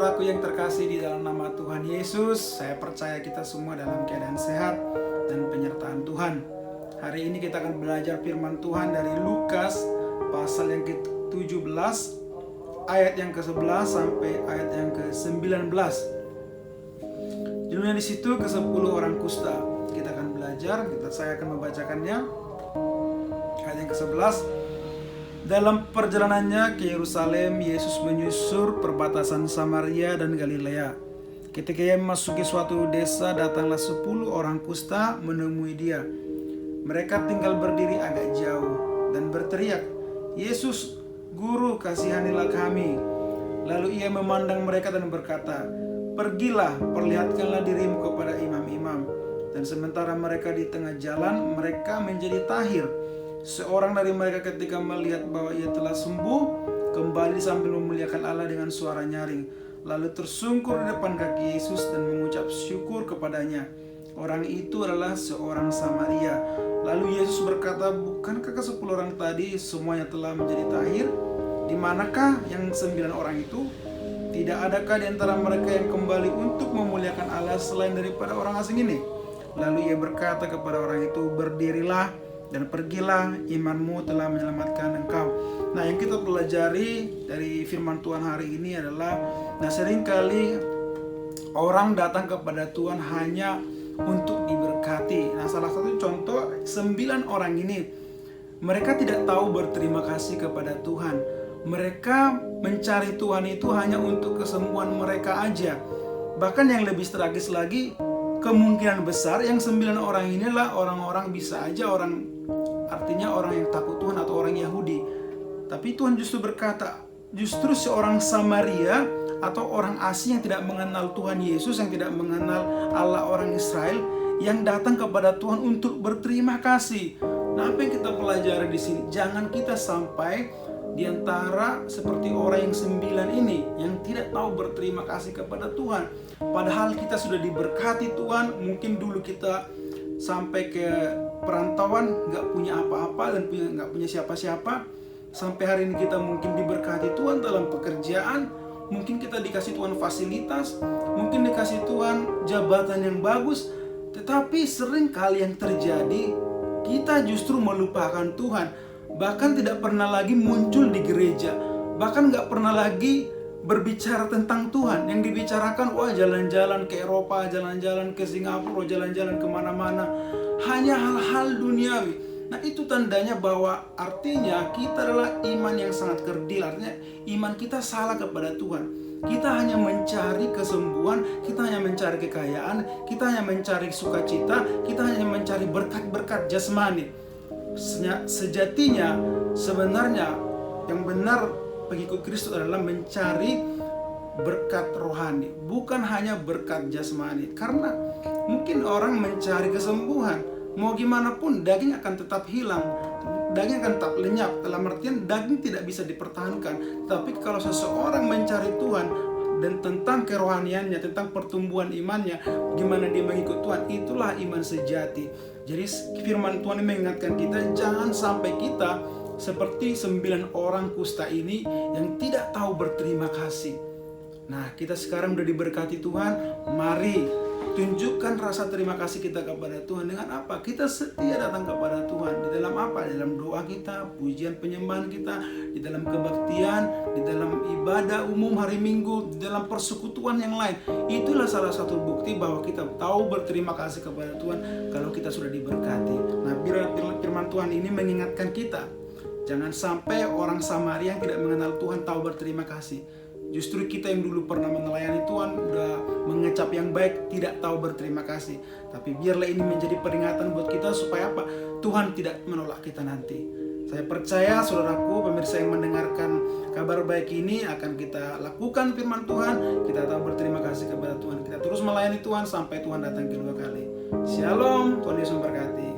saudaraku yang terkasih di dalam nama Tuhan Yesus, saya percaya kita semua dalam keadaan sehat dan penyertaan Tuhan. Hari ini kita akan belajar firman Tuhan dari Lukas pasal yang ke-17 ayat yang ke-11 sampai ayat yang ke-19. Judulnya di situ ke-10 orang kusta. Kita akan belajar, saya akan membacakannya. Ayat yang ke-11. Dalam perjalanannya ke Yerusalem, Yesus menyusur perbatasan Samaria dan Galilea. Ketika ia memasuki suatu desa, datanglah 10 orang kusta menemui dia. Mereka tinggal berdiri agak jauh dan berteriak, "Yesus, Guru, kasihanilah kami." Lalu ia memandang mereka dan berkata, "Pergilah, perlihatkanlah dirimu kepada imam-imam." Dan sementara mereka di tengah jalan, mereka menjadi tahir. Seorang dari mereka ketika melihat bahwa ia telah sembuh, kembali sambil memuliakan Allah dengan suara nyaring. Lalu tersungkur di depan kaki Yesus dan mengucap syukur kepadanya. Orang itu adalah seorang Samaria. Lalu Yesus berkata, "Bukankah ke-10 orang tadi semuanya telah menjadi tahir? Di manakah yang 9 orang itu? Tidak adakah di antara mereka yang kembali untuk memuliakan Allah selain daripada orang asing ini?" Lalu ia berkata kepada orang itu, "Berdirilah dan pergilah, imanmu telah menyelamatkan engkau." Nah, yang kita pelajari dari firman Tuhan hari ini adalah, seringkali orang datang kepada Tuhan hanya untuk diberkati. Nah, salah satu contoh 9 orang ini, mereka tidak tahu berterima kasih kepada Tuhan. Mereka mencari Tuhan itu hanya untuk kesembuhan mereka aja. Bahkan yang lebih tragis lagi, kemungkinan besar yang 9 orang inilah orang-orang bisa aja artinya orang yang takut Tuhan atau orang Yahudi. Tapi Tuhan justru berkata, justru seorang Samaria atau orang asing yang tidak mengenal Tuhan Yesus, yang tidak mengenal Allah orang Israel, yang datang kepada Tuhan untuk berterima kasih. Nah, apa yang kita pelajari di sini? Jangan kita sampai di antara seperti orang yang 9 ini yang tidak tahu berterima kasih kepada Tuhan. Padahal kita sudah diberkati Tuhan. Mungkin dulu kita sampai ke perantauan nggak punya apa-apa dan nggak punya siapa-siapa. Sampai hari ini kita mungkin diberkati Tuhan dalam pekerjaan. Mungkin kita dikasih Tuhan fasilitas, mungkin dikasih Tuhan jabatan yang bagus. Tetapi sering kali yang terjadi, kita justru melupakan Tuhan. Bahkan tidak pernah lagi muncul di gereja. Bahkan nggak pernah lagi berbicara tentang Tuhan. Yang dibicarakan, jalan-jalan ke Eropa, jalan-jalan ke Singapura, jalan-jalan kemana-mana. Hanya hal-hal duniawi. Nah, itu tandanya bahwa artinya kita adalah iman yang sangat kerdil. Artinya iman kita salah kepada Tuhan. Kita hanya mencari kesembuhan, kita hanya mencari kekayaan, kita hanya mencari sukacita, kita hanya mencari berkat-berkat jasmani. Sejatinya, sebenarnya yang benar pengikut Kristus adalah mencari berkat rohani, bukan hanya berkat jasmani. Karena mungkin orang mencari kesembuhan, mau gimana pun daging akan tetap hilang, daging akan tetap lenyap. Dalam artian daging tidak bisa dipertahankan. Tapi kalau seseorang mencari Tuhan dan tentang kerohaniannya, tentang pertumbuhan imannya, gimana dia mengikut Tuhan, itulah iman sejati. Jadi firman Tuhan ini mengingatkan kita, jangan sampai kita seperti 9 orang kusta ini yang tidak tahu berterima kasih. Nah, kita sekarang udah diberkati Tuhan, mari tunjukkan rasa terima kasih kita kepada Tuhan. Dengan apa? Kita setia datang kepada Tuhan. Di dalam apa? Di dalam doa kita, pujian penyembahan kita, di dalam kebaktian, di dalam ibadah umum hari Minggu, di dalam persekutuan yang lain. Itulah salah satu bukti bahwa kita tahu berterima kasih kepada Tuhan kalau kita sudah diberkati. Nah, firman Tuhan ini mengingatkan kita, jangan sampai orang Samaria yang tidak mengenal Tuhan tahu berterima kasih. Justru kita yang dulu pernah melayani Tuhan, udah mengecap yang baik, tidak tahu berterima kasih. Tapi biarlah ini menjadi peringatan buat kita supaya apa? Tuhan tidak menolak kita nanti. Saya percaya saudaraku, pemirsa yang mendengarkan kabar baik ini, akan kita lakukan firman Tuhan. Kita tahu berterima kasih kepada Tuhan. Kita terus melayani Tuhan sampai Tuhan datang kedua kali. Shalom, Tuhan Yesus memberkati.